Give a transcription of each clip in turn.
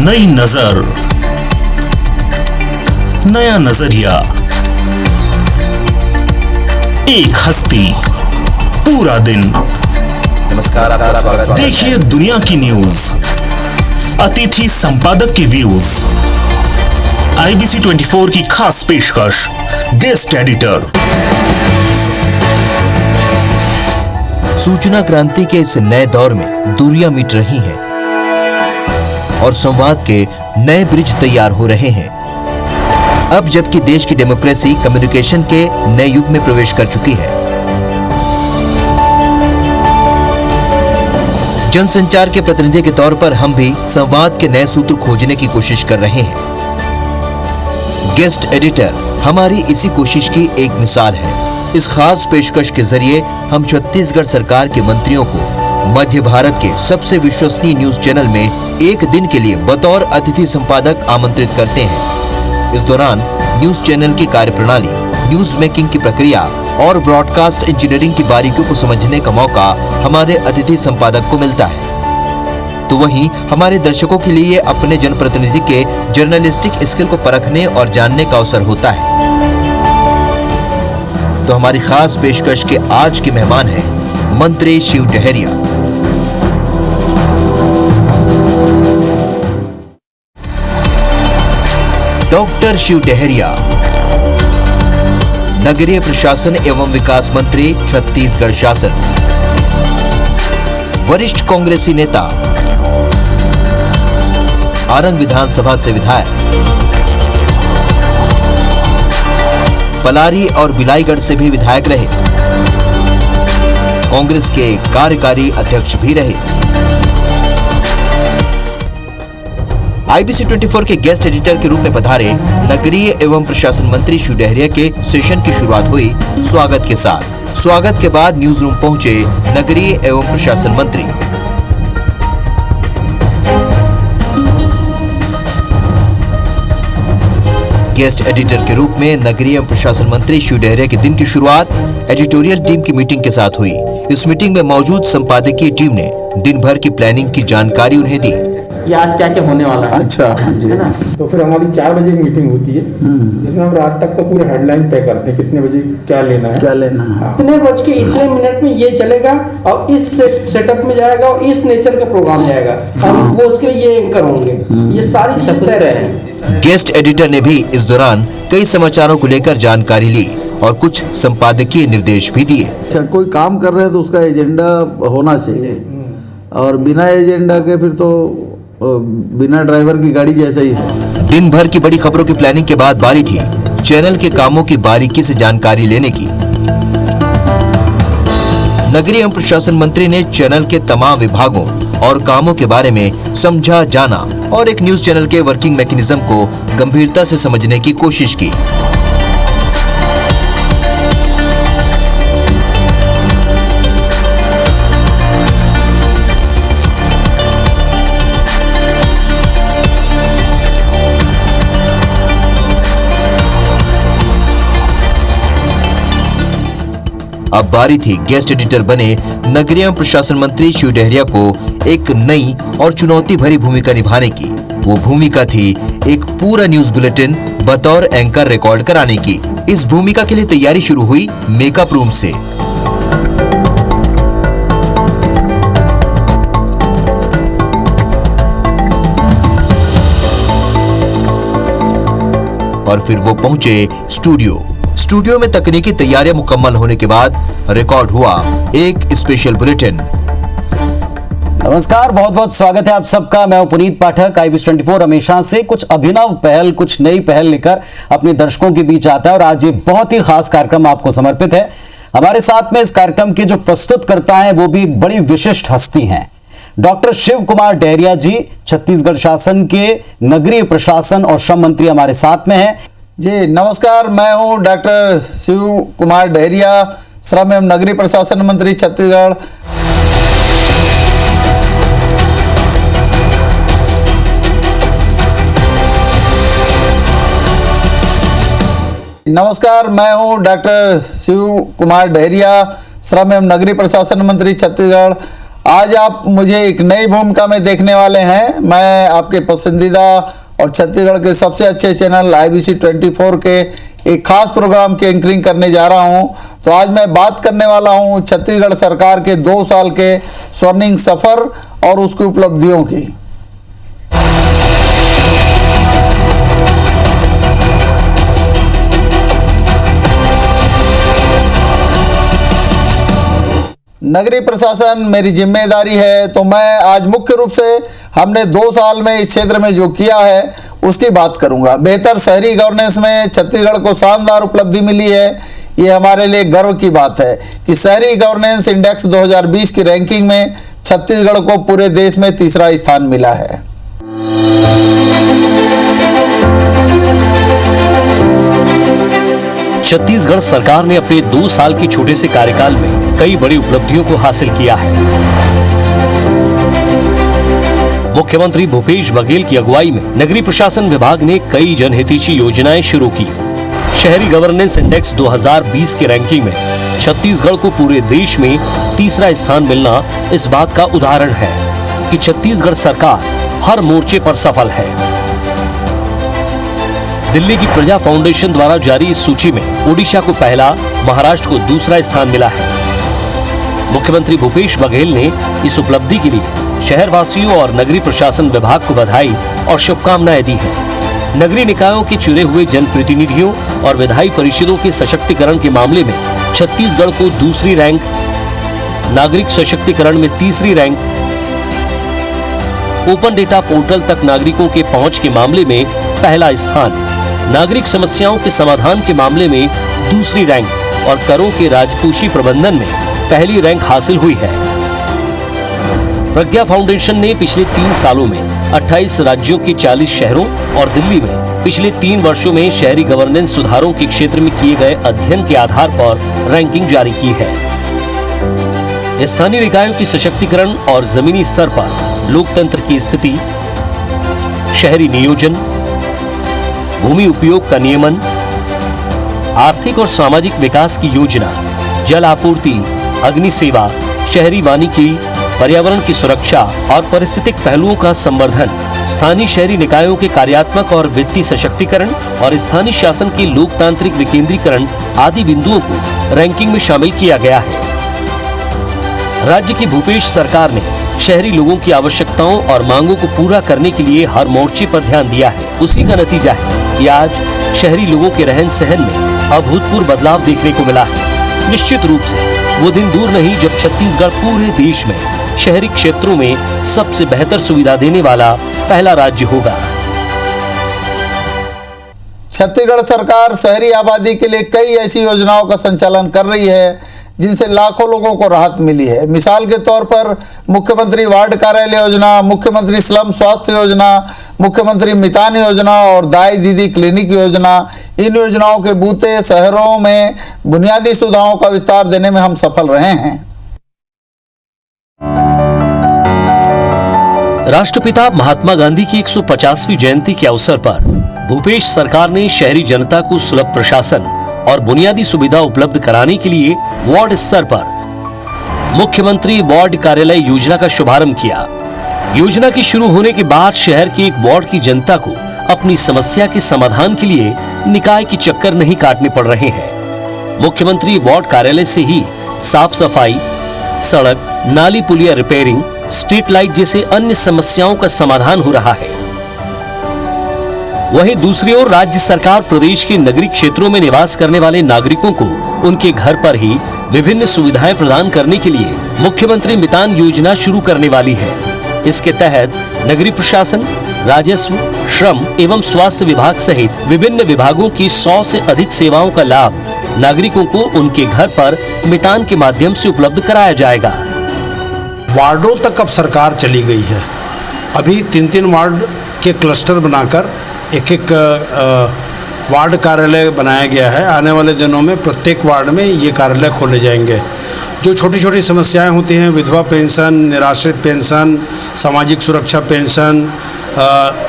नई नजर, नया नजरिया, एक हस्ती, पूरा दिन। नमस्कार, आपका स्वागत है। देखिए दुनिया की न्यूज, अतिथि संपादक की व्यूज, IBC 24 की खास पेशकश, गेस्ट एडिटर। सूचना क्रांति के इस नए दौर में दूरियां मिट रही हैं और संवाद के नए ब्रिज तैयार हो रहे हैं। अब जबकि देश की डेमोक्रेसी कम्युनिकेशन के नए युग में प्रवेश कर चुकी है, जनसंचार के प्रतिनिधि के तौर पर हम भी संवाद के नए सूत्र खोजने की कोशिश कर रहे हैं। गेस्ट एडिटर हमारी इसी कोशिश की एक मिसाल है। इस खास पेशकश के जरिए हम छत्तीसगढ़ सरकार के मंत्रियों को मध्य भारत के सबसे विश्वसनीय न्यूज चैनल में एक दिन के लिए बतौर अतिथि संपादक आमंत्रित करते हैं। इस दौरान न्यूज चैनल की कार्यप्रणाली, न्यूज मेकिंग की प्रक्रिया और ब्रॉडकास्ट इंजीनियरिंग की बारीकियों को समझने का मौका हमारे अतिथि संपादक को मिलता है। तो वहीं हमारे दर्शकों के लिए अपने जनप्रतिनिधि के जर्नलिस्टिक स्किल को परखने और जानने का अवसर होता है। तो हमारी खास पेशकश के आज के मेहमान हैं मंत्री शिव डहरिया। डॉक्टर शिव डहरिया नगरीय प्रशासन एवं विकास मंत्री, छत्तीसगढ़ शासन। वरिष्ठ कांग्रेसी नेता, आरंग विधानसभा से विधायक, पलारी और बिलाईगढ़ से भी विधायक रहे, कांग्रेस के कार्यकारी अध्यक्ष भी रहे। IBC 24 के गेस्ट एडिटर के रूप में पधारे नगरीय एवं प्रशासन मंत्री शिव डहरिया के सेशन की शुरुआत हुई स्वागत के साथ। स्वागत के बाद न्यूज रूम पहुंचे नगरीय एवं प्रशासन मंत्री। गेस्ट एडिटर के रूप में नगरीय एवं प्रशासन मंत्री शिव डहरिया के दिन की शुरुआत एडिटोरियल टीम की मीटिंग के साथ हुई। इस मीटिंग में मौजूद संपादकीय टीम ने दिन भर की प्लानिंग की जानकारी उन्हें दी। ये आज क्या क्या होने वाला है। अच्छा जी, है ना। तो फिर हमारी 4 बजे की मीटिंग होती है, जिसमें हम रात तक का पूरे हेडलाइन तय करते हैं, कितने बजे क्या लेना है। इतने बज के इतने मिनट में ये चलेगा और इस सेटअप में जाएगा और इस नेचर का प्रोग्राम जाएगा और वो उसके लिए ये एंकर होंगे। ये सारी सब तय रहे। गेस्ट एडिटर ने भी इस दौरान कई समाचारों को लेकर जानकारी ली और कुछ संपादकीय निर्देश भी दिए। अच्छा, कोई काम कर रहे हैं तो उसका एजेंडा होना चाहिए, और बिना एजेंडा के फिर तो बिना ड्राइवर की गाड़ी जैसा ही है। दिन भर की बड़ी खबरों की प्लानिंग के बाद बारी थी चैनल के कामों की बारीकी से जानकारी लेने की। नगरीय एवं प्रशासन मंत्री ने चैनल के तमाम विभागों और कामों के बारे में समझा, जाना और एक न्यूज चैनल के वर्किंग मैकेनिज्म को गंभीरता से समझने की कोशिश की। अब बारी थी गेस्ट एडिटर बने नगरीय एवं प्रशासन मंत्री शिव डहरिया को एक नई और चुनौती भरी भूमिका निभाने की। वो भूमिका थी एक पूरा न्यूज बुलेटिन बतौर एंकर रिकॉर्ड कराने की। इस भूमिका के लिए तैयारी शुरू हुई मेकअप रूम से। और फिर वो पहुंचे स्टूडियो में तकनीकी तैयारियां मुकम्मल होने के बाद रिकॉर्ड हुआ एक स्पेशल बुलेटिन। नमस्कार, बहुत बहुत स्वागत है आप सबका। मैं हूं पुनीत पाठक। IBC 24 हमेशा से कुछ अभिनव पहल, कुछ नई पहल लेकर अपने दर्शकों के बीच आता है और आज ये बहुत ही खास कार्यक्रम आपको समर्पित है। हमारे साथ में इस कार्यक्रम के जो प्रस्तुत करता है वो भी एक बड़ी विशिष्ट हस्ती हैं। डॉक्टर शिव कुमार डहरिया जी, छत्तीसगढ़ शासन के नगरीय प्रशासन और श्रम मंत्री हमारे साथ में हैं। जी नमस्कार, मैं हूँ डॉक्टर शिव कुमार डहरिया, श्रम एवं नगरीय प्रशासन मंत्री, छत्तीसगढ़। नमस्कार, मैं हूँ डॉक्टर शिव कुमार डहरिया, श्रम एवं नगरीय प्रशासन मंत्री, छत्तीसगढ़। आज आप मुझे एक नई भूमिका में देखने वाले हैं। मैं आपके पसंदीदा और छत्तीसगढ़ के सबसे अच्छे चैनल IBC 24 के एक खास प्रोग्राम की एंकरिंग करने जा रहा हूं। तो आज मैं बात करने वाला हूं छत्तीसगढ़ सरकार के 2 साल के स्वर्णिम सफर और उसकी उपलब्धियों की। नगरीय प्रशासन मेरी जिम्मेदारी है, तो मैं आज मुख्य रूप से हमने 2 साल में इस क्षेत्र में जो किया है उसकी बात करूंगा। बेहतर शहरी गवर्नेंस में छत्तीसगढ़ को शानदार उपलब्धि मिली है। ये हमारे लिए गर्व की बात है कि शहरी गवर्नेंस इंडेक्स 2020 की रैंकिंग में छत्तीसगढ़ को पूरे देश में 3रा स्थान मिला है। छत्तीसगढ़ सरकार ने अपने 2 साल के छोटे से कार्यकाल में कई बड़ी उपलब्धियों को हासिल किया है। मुख्यमंत्री भूपेश बघेल की अगुवाई में नगरीय प्रशासन विभाग ने कई जनहितैषी योजनाएं शुरू की। शहरी गवर्नेंस इंडेक्स 2020 की रैंकिंग में छत्तीसगढ़ को पूरे देश में 3रा स्थान मिलना इस बात का उदाहरण है कि छत्तीसगढ़ सरकार हर मोर्चे पर सफल है। दिल्ली की प्रजा फाउंडेशन द्वारा जारी इस सूची में ओडिशा को पहला, महाराष्ट्र को 2रा स्थान मिला है। मुख्यमंत्री भूपेश बघेल ने इस उपलब्धि के लिए शहरवासियों और नगरीय प्रशासन विभाग को बधाई और शुभकामनाएं दी हैं। नगरीय निकायों के चुने हुए जनप्रतिनिधियों और विधायी परिषदों के सशक्तिकरण के मामले में छत्तीसगढ़ को 2री रैंक, नागरिक सशक्तिकरण में 3री रैंक, ओपन डेटा पोर्टल तक नागरिकों के पहुंच के मामले में पहला स्थान, नागरिक समस्याओं के समाधान के मामले में 2री रैंक और करों के राजकोषीय प्रबंधन में पहली रैंक हासिल हुई है। प्रज्ञा फाउंडेशन ने पिछले 3 सालों में 28 राज्यों के 40 शहरों और दिल्ली में पिछले 3 वर्षों में शहरी गवर्नेंस सुधारों के क्षेत्र में किए गए अध्ययन के आधार पर रैंकिंग जारी की है। स्थानीय निकायों की सशक्तिकरण और जमीनी स्तर पर लोकतंत्र की स्थिति, शहरी नियोजन, भूमि उपयोग का नियमन, आर्थिक और सामाजिक विकास की योजना, जल आपूर्ति, अग्नि सेवा, शहरी वानिकी, पर्यावरण की सुरक्षा और पारिस्थितिक पहलुओं का संवर्धन, स्थानीय शहरी निकायों के कार्यात्मक और वित्तीय सशक्तिकरण और स्थानीय शासन के लोकतांत्रिक विकेंद्रीकरण आदि बिंदुओं को रैंकिंग में शामिल किया गया है। राज्य की भूपेश सरकार ने शहरी लोगों की आवश्यकताओं और मांगों को पूरा करने के लिए हर मोर्चे पर ध्यान दिया है। उसी का नतीजा है कि आज शहरी लोगों के रहन सहन में अभूतपूर्व बदलाव देखने को मिला है। निश्चित रूप से वो दिन दूर नहीं जब छत्तीसगढ़ पूरे देश में शहरी क्षेत्रों में सबसे बेहतर सुविधा देने वाला पहला राज्य होगा। छत्तीसगढ़ सरकार शहरी आबादी के लिए कई ऐसी योजनाओं का संचालन कर रही है जिनसे लाखों लोगों को राहत मिली है। मिसाल के तौर पर मुख्यमंत्री वार्ड कार्यालय योजना, मुख्यमंत्री स्लम स्वास्थ्य योजना, मुख्यमंत्री मितान योजना और दाई दीदी क्लिनिक योजना, इन योजनाओं के बूते शहरों में बुनियादी सुविधाओं का विस्तार देने में हम सफल रहे हैं। राष्ट्रपिता महात्मा गांधी की 150वीं जयंती के अवसर पर भूपेश सरकार ने शहरी जनता को सुलभ प्रशासन और बुनियादी सुविधा उपलब्ध कराने के लिए वार्ड स्तर पर मुख्यमंत्री वार्ड कार्यालय योजना का शुभारंभ किया। योजना के शुरू होने के बाद शहर के एक वार्ड की जनता को अपनी समस्या के समाधान के लिए निकाय के चक्कर नहीं काटने पड़ रहे हैं। मुख्यमंत्री वार्ड कार्यालय से ही साफ सफाई, सड़क, नाली पुलिया रिपेयरिंग, स्ट्रीट लाइट जैसे अन्य समस्याओं का समाधान हो रहा है। वहीं दूसरी ओर राज्य सरकार प्रदेश के नगरीय क्षेत्रों में निवास करने वाले नागरिकों को उनके घर पर ही विभिन्न सुविधाएं प्रदान करने के लिए मुख्यमंत्री मितान योजना शुरू करने वाली है। इसके तहत नगरीय प्रशासन, राजस्व, श्रम एवं स्वास्थ्य विभाग सहित विभिन्न विभागों की 100 से अधिक सेवाओं का लाभ नागरिकों को उनके घर पर मितान के माध्यम से उपलब्ध कराया जाएगा। वार्डों तक अब सरकार चली गई है। अभी 3-3 वार्ड के क्लस्टर बनाकर एक वार्ड कार्यालय बनाया गया है। आने वाले दिनों में प्रत्येक वार्ड में ये कार्यालय खोले जाएंगे। जो छोटी छोटी समस्याएं होती हैं, विधवा पेंशन, निराश्रित पेंशन, सामाजिक सुरक्षा पेंशन,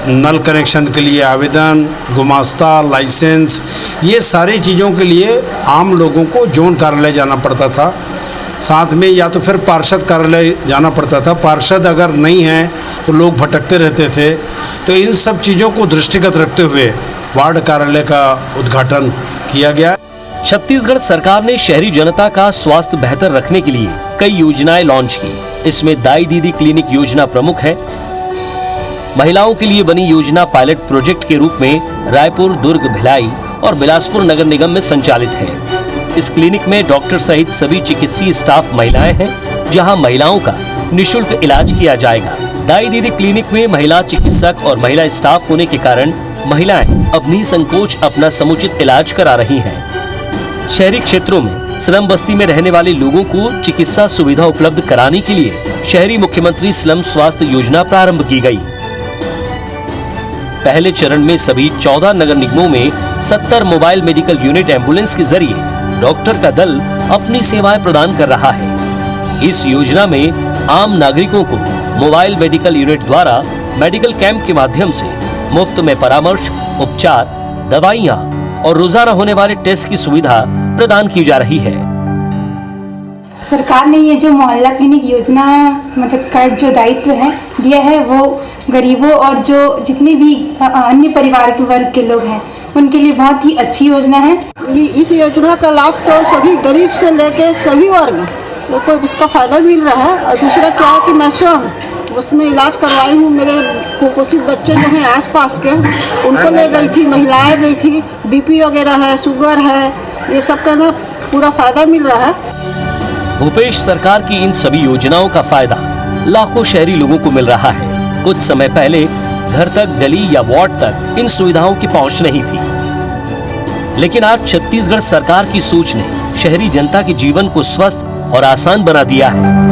नल कनेक्शन के लिए आवेदन, गुमास्ता, लाइसेंस, ये सारी चीज़ों के लिए आम लोगों को जोन कार्यालय जाना पड़ता था। साथ में या तो फिर पार्षद कार्यालय जाना पड़ता था। पार्षद अगर नहीं है तो लोग भटकते रहते थे। तो इन सब चीज़ों को दृष्टिगत रखते हुए वार्ड कार्यालय का उद्घाटन किया गया। छत्तीसगढ़ सरकार ने शहरी जनता का स्वास्थ्य बेहतर रखने के लिए कई योजनाएं लॉन्च की। इसमें दाई दीदी क्लिनिक योजना प्रमुख है। महिलाओं के लिए बनी योजना पायलट प्रोजेक्ट के रूप में रायपुर, दुर्ग, भिलाई और बिलासपुर नगर निगम में संचालित है। इस क्लिनिक में डॉक्टर सहित सभी चिकित्सीय स्टाफ महिलाएं हैं, जहां महिलाओं का निःशुल्क इलाज किया जाएगा। दाई दीदी क्लिनिक में महिला चिकित्सक और महिला स्टाफ होने के कारण महिलाएं अब निसंकोच अपना समुचित इलाज करा रही हैं। शहरी क्षेत्रों में स्लम बस्ती में रहने वाले लोगों को चिकित्सा सुविधा उपलब्ध कराने के लिए शहरी मुख्यमंत्री स्लम स्वास्थ्य योजना प्रारंभ की गई। पहले चरण में सभी 14 नगर निगमों में 70 मोबाइल मेडिकल यूनिट एम्बुलेंस के जरिए डॉक्टर का दल अपनी सेवाएं प्रदान कर रहा है। इस योजना में आम नागरिकों को मोबाइल मेडिकल यूनिट द्वारा मेडिकल कैंप के माध्यम से मुफ्त में परामर्श, उपचार, दवाइयाँ और रोजाना होने वाले टेस्ट की सुविधा प्रदान की जा रही है। सरकार ने ये जो मोहल्ला क्लिनिक योजना मतलब का जो दायित्व है दिया है, वो गरीबों और जो जितने भी अन्य परिवार के वर्ग के लोग हैं उनके लिए बहुत ही अच्छी योजना है। इस योजना का लाभ तो सभी गरीब से लेकर सभी वर्ग को इसका फायदा मिल रहा है। और दूसरा क्या है कि मैं स्वयं उसमें इलाज करवाई हूँ। मेरे कुपोषित बच्चे जो हैं आसपास के, उनको ले गई थी, महिलाएं गई थी। बीपी वगैरह है, शुगर है, ये सब का ना पूरा फायदा मिल रहा है। भूपेश सरकार की इन सभी योजनाओं का फायदा लाखों शहरी लोगों को मिल रहा है। कुछ समय पहले घर तक, गली या वार्ड तक इन सुविधाओं की पहुंच नहीं थी, लेकिन आज छत्तीसगढ़ सरकार की सोच ने शहरी जनता के जीवन को स्वस्थ और आसान बना दिया है।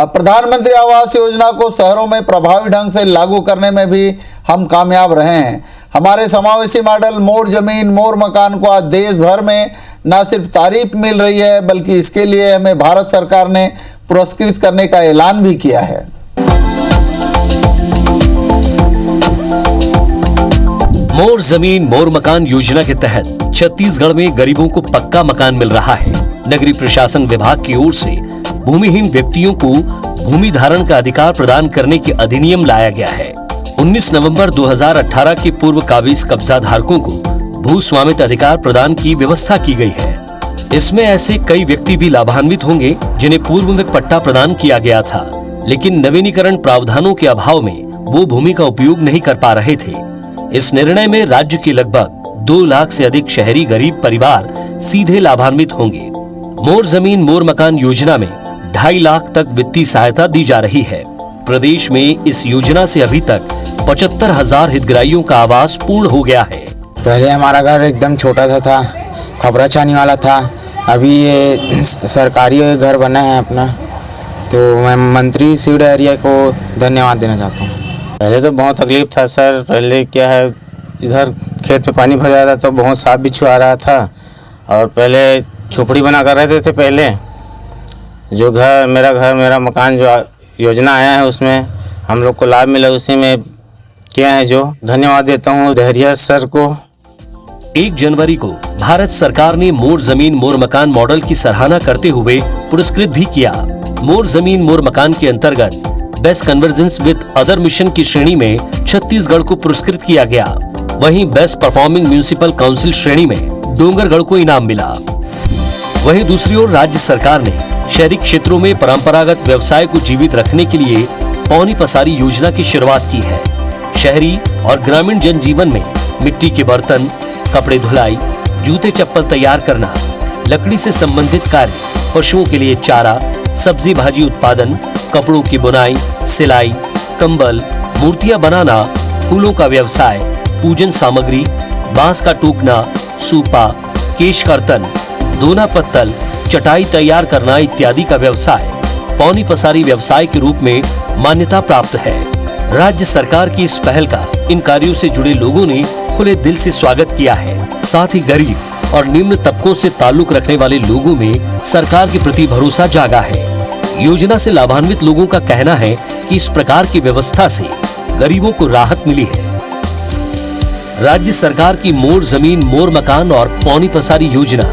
प्रधानमंत्री आवास योजना को शहरों में प्रभावी ढंग से लागू करने में भी हम कामयाब रहे हैं। हमारे समावेशी मॉडल मोर जमीन मोर मकान को आज देश भर में न सिर्फ तारीफ मिल रही है, बल्कि इसके लिए हमें भारत सरकार ने पुरस्कृत करने का ऐलान भी किया है। मोर जमीन मोर मकान योजना के तहत छत्तीसगढ़ में गरीबों को पक्का मकान मिल रहा है। नगरीय प्रशासन विभाग की ओर से भूमिहीन व्यक्तियों को भूमि धारण का अधिकार प्रदान करने के अधिनियम लाया गया है। 19 नवंबर 2018 के पूर्व काबिज कब्जा धारकों को भू स्वामित्व अधिकार प्रदान की व्यवस्था की गई है। इसमें ऐसे कई व्यक्ति भी लाभान्वित होंगे जिन्हें पूर्व में पट्टा प्रदान किया गया था, लेकिन नवीनीकरण प्रावधानों के अभाव में वो भूमि का उपयोग नहीं कर पा रहे थे। इस निर्णय में राज्य के लगभग 2 लाख से अधिक शहरी गरीब परिवार सीधे लाभान्वित होंगे। मोर जमीन मोर मकान योजना में 2.5 लाख तक वित्तीय सहायता दी जा रही है। प्रदेश में इस योजना से अभी तक 75,000 हितग्राहियों का आवास पूर्ण हो गया है। पहले हमारा घर एकदम छोटा सा था, खपरा छानी वाला था। अभी ये सरकारी घर बना है अपना, तो मैं मंत्री शिव डहरिया को धन्यवाद देना चाहता हूँ। पहले तो बहुत तकलीफ था सर। पहले क्या है, इधर खेत में पानी भर जाता था तो बहुत सांप बिच्छू आ रहा था, और पहले झोपड़ी बना कर रहते थे। पहले जो मेरा मकान जो योजना आया है उसमें हम लोग को लाभ मिला, उसी में क्या है जो धन्यवाद देता हूँ डहरिया सर को। 1 जनवरी को भारत सरकार ने मोर जमीन मोर मकान मॉडल की सराहना करते हुए पुरस्कृत भी किया। मोर जमीन मोर मकान के अंतर्गत best convergence with other mission की श्रेणी में छत्तीसगढ़ को पुरस्कृत किया गया। वहीं बेस्ट परफॉर्मिंग म्युनिसिपल काउंसिल श्रेणी में डोंगरगढ़ को इनाम मिला। वहीं दूसरी ओर राज्य सरकार ने शहरी क्षेत्रों में परंपरागत व्यवसाय को जीवित रखने के लिए पौनी पसारी योजना की शुरुआत की है। शहरी और ग्रामीण जनजीवन में मिट्टी के बर्तन, कपड़े धुलाई, जूते चप्पल तैयार करना, लकड़ी से संबंधित कार्य, पशुओं के लिए चारा, सब्जी भाजी उत्पादन, कपड़ों की बुनाई, सिलाई, कंबल, मूर्तियां बनाना, फूलों का व्यवसाय, पूजन सामग्री, बांस का टूकना, सूपा, केश कर्तन, दोना पत्तल, चटाई तैयार करना इत्यादि का व्यवसाय पौनी पसारी व्यवसाय के रूप में मान्यता प्राप्त है। राज्य सरकार की इस पहल का इन कार्यों से जुड़े लोगों ने खुले दिल से स्वागत किया है। साथ ही गरीब और निम्न तबकों से ताल्लुक रखने वाले लोगों में सरकार के प्रति भरोसा जागा है। योजना से लाभान्वित लोगों का कहना है कि इस प्रकार की व्यवस्था से गरीबों को राहत मिली है। राज्य सरकार की मोर जमीन मोर मकान और पौनी पसारी योजना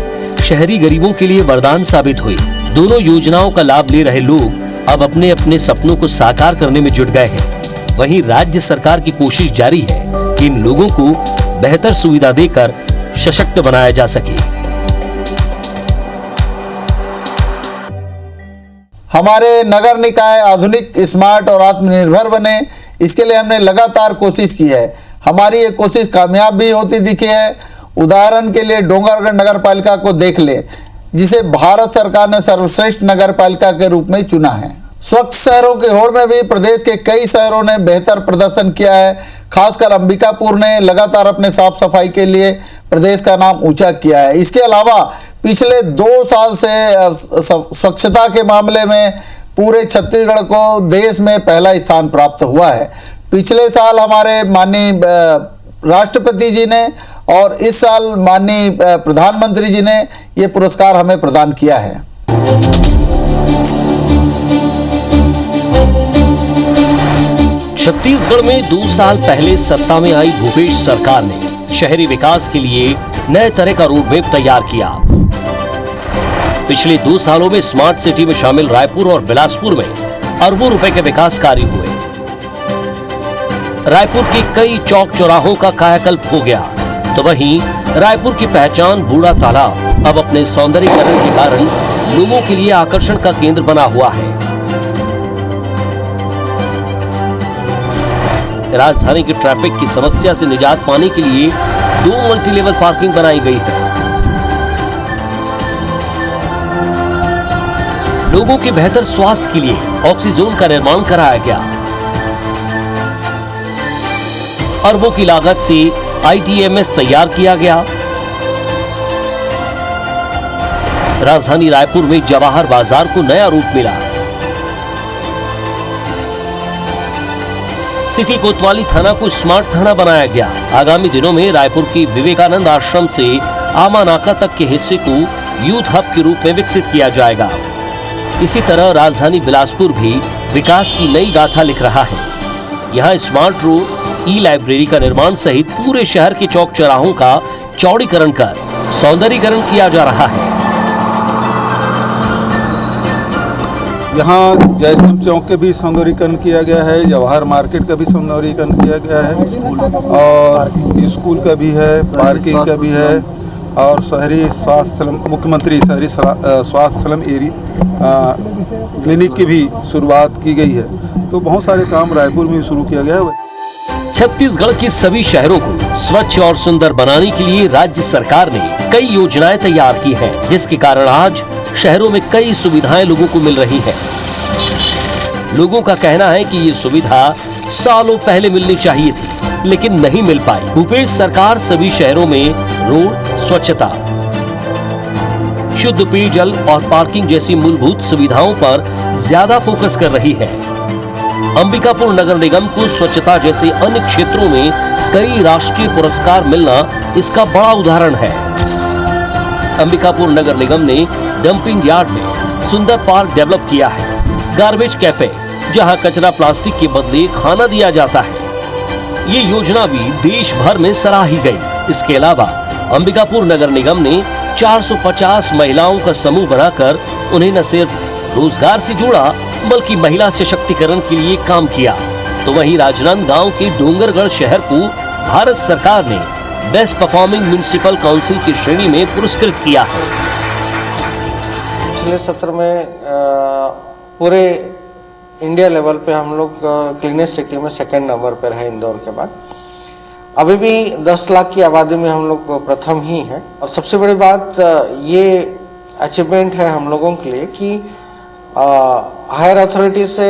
शहरी गरीबों के लिए वरदान साबित हुई। दोनों योजनाओं का लाभ ले रहे लोग अब अपने अपने सपनों को साकार करने में जुट गए हैं। वहीं राज्य सरकार की कोशिश जारी है कि इन लोगों को बेहतर सुविधा देकर सशक्त बनाया जा सके। हमारे नगर निकाय आधुनिक, स्मार्ट और आत्मनिर्भर बने, इसके लिए हमने लगातार कोशिश की है। हमारी ये कोशिश कामयाब भी होती दिखी है। उदाहरण के लिए डोंगरगढ़ नगर पालिका को देख ले, जिसे भारत सरकार ने सर्वश्रेष्ठ नगर पालिका के रूप में चुना है। स्वच्छ शहरों की होड़ में भी प्रदेश के कई शहरों ने बेहतर प्रदर्शन किया है। खासकर अंबिकापुर ने लगातार अपने साफ सफाई के लिए प्रदेश का नाम ऊंचा किया है। इसके अलावा पिछले 2 साल से स्वच्छता के मामले में पूरे छत्तीसगढ़ को देश में पहला स्थान प्राप्त हुआ है। पिछले साल हमारे माननीय राष्ट्रपति जी ने और इस साल माननीय प्रधानमंत्री जी ने ये पुरस्कार हमें प्रदान किया है। छत्तीसगढ़ में 2 साल पहले सत्ता में आई भूपेश सरकार ने शहरी विकास के लिए नए तरह का रोडमैप तैयार किया। पिछले 2 सालों में स्मार्ट सिटी में शामिल रायपुर और बिलासपुर में अरबों रुपए के विकास कार्य हुए। रायपुर के कई चौक चौराहों का कायाकल्प हो गया, तो वहीं रायपुर की पहचान बूढ़ा तालाब अब अपने सौंदर्यीकरण के कारण लोगों के लिए आकर्षण का केंद्र बना हुआ है। राजधानी की ट्रैफिक की समस्या से निजात पाने के लिए 2 मल्टीलेवल पार्किंग बनाई गई है। लोगों के बेहतर स्वास्थ्य के लिए ऑक्सीजोन का निर्माण कराया गया। अरबों की लागत से ITMS तैयार किया गया। राजधानी रायपुर में जवाहर बाजार को नया रूप मिला। सिटी कोतवाली थाना को स्मार्ट थाना बनाया गया। आगामी दिनों में रायपुर की विवेकानंद आश्रम से आमा नाका तक के हिस्से को यूथ हब के रूप में विकसित किया जाएगा। इसी तरह राजधानी बिलासपुर भी विकास की नई गाथा लिख रहा है। यहाँ स्मार्ट रोड, ई-लाइब्रेरी का निर्माण सहित पूरे शहर के चौक चौराहों का चौड़ीकरण कर सौंदर्यीकरण किया जा रहा है। यहाँ जयस्तंभ चौक के भी सौंदर्यीकरण किया गया है, जवाहर मार्केट का भी सौंदर्यीकरण किया गया है और स्कूल का भी है, पार्किंग का भी है और शहरी स्वास्थ्य मुख्यमंत्री शहरी स्वास्थ्य क्लिनिक की भी शुरुआत की गई है। तो बहुत सारे काम रायपुर में शुरू किया गया है। छत्तीसगढ़ के सभी शहरों को स्वच्छ और सुंदर बनाने के लिए राज्य सरकार ने कई योजनाएं तैयार की हैं, जिसके कारण आज शहरों में कई सुविधाएं लोगों को मिल रही हैं। लोगों का कहना है कि ये सुविधा सालों पहले मिलनी चाहिए थी, लेकिन नहीं मिल पाई। भूपेश सरकार सभी शहरों में रोड, स्वच्छता, शुद्ध पेयजल और पार्किंग जैसी मूलभूत सुविधाओं पर ज्यादा फोकस कर रही है। अंबिकापुर नगर निगम को स्वच्छता जैसे अन्य क्षेत्रों में कई राष्ट्रीय पुरस्कार मिलना इसका बड़ा उदाहरण है। अंबिकापुर नगर निगम ने डंपिंग यार्ड में सुंदर पार्क डेवलप किया है। गार्बेज कैफे, जहां कचरा प्लास्टिक के बदले खाना दिया जाता है, ये योजना भी देश भर में सराही गई। इसके अलावा अंबिकापुर नगर निगम ने 450 महिलाओं का समूह बनाकर उन्हें न सिर्फ रोजगार से जोड़ा बल्कि महिला सशक्तिकरण के लिए काम किया। तो वहीं राजनांदगांव के डोंगरगढ़ शहर को भारत सरकार ने बेस्ट परफॉर्मिंग म्युनिसिपल काउंसिल की श्रेणी में पुरस्कृत किया है। पिछले सत्र में पूरे इंडिया लेवल पे हम लोग क्लीनेस्ट सिटी में 2nd नंबर पर है इंदौर के बाद। अभी भी 10 लाख की आबादी में हम लोग प्रथम ही हैं। और सबसे बड़ी बात ये अचीवमेंट है हम लोगों के लिए कि हायर अथॉरिटी से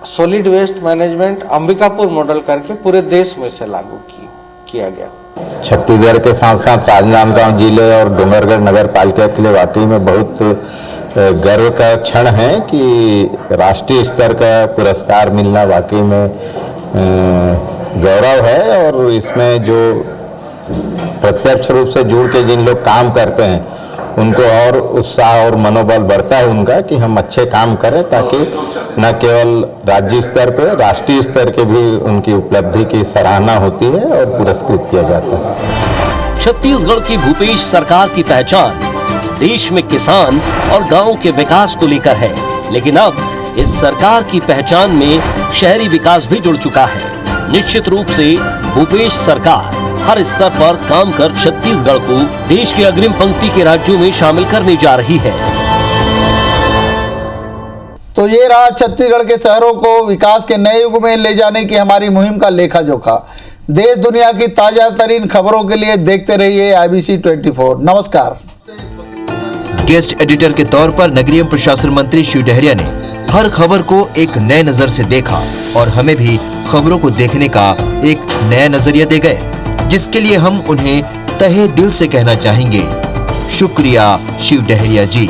solid waste management Ambikapur model करके पूरे देश में से लागू किया गया। छत्तीसगढ़ के साथ साथ राजनांदगांव जिले और डोंगरगढ़ नगर पालिका के लिए वाकई में बहुत गर्व का क्षण है कि राष्ट्रीय स्तर का पुरस्कार मिलना वाकई में गौरव है। और इसमें जो प्रत्यक्ष रूप से जुड़ के जिन लोग काम करते हैं उनको और उत्साह और मनोबल बढ़ता है उनका कि हम अच्छे काम करें, ताकि न केवल राज्य स्तर पर, राष्ट्रीय स्तर के भी उनकी उपलब्धि की सराहना होती है और पुरस्कृत किया जाता है। छत्तीसगढ़ की भूपेश सरकार की पहचान देश में किसान और गांव के विकास को लेकर है, लेकिन अब इस सरकार की पहचान में शहरी विकास भी जुड़ चुका है। निश्चित रूप से भूपेश सरकार हर स्तर पर काम कर छत्तीसगढ़ को देश के अग्रिम पंक्ति के राज्यों में शामिल करने जा रही है। तो ये रहा छत्तीसगढ़ के शहरों को विकास के नए युग में ले जाने की हमारी मुहिम का लेखा जोखा। देश दुनिया की ताजा तरीन खबरों के लिए देखते रहिए IBC 24। नमस्कार। गेस्ट एडिटर के तौर पर नगरीय प्रशासन मंत्री शिव डहरिया ने हर खबर को एक नए नजर से देखा और हमें भी खबरों को देखने का एक नया नजरिया दे गए, जिसके लिए हम उन्हें तहे दिल से कहना चाहेंगे, शुक्रिया शिव डहरिया जी।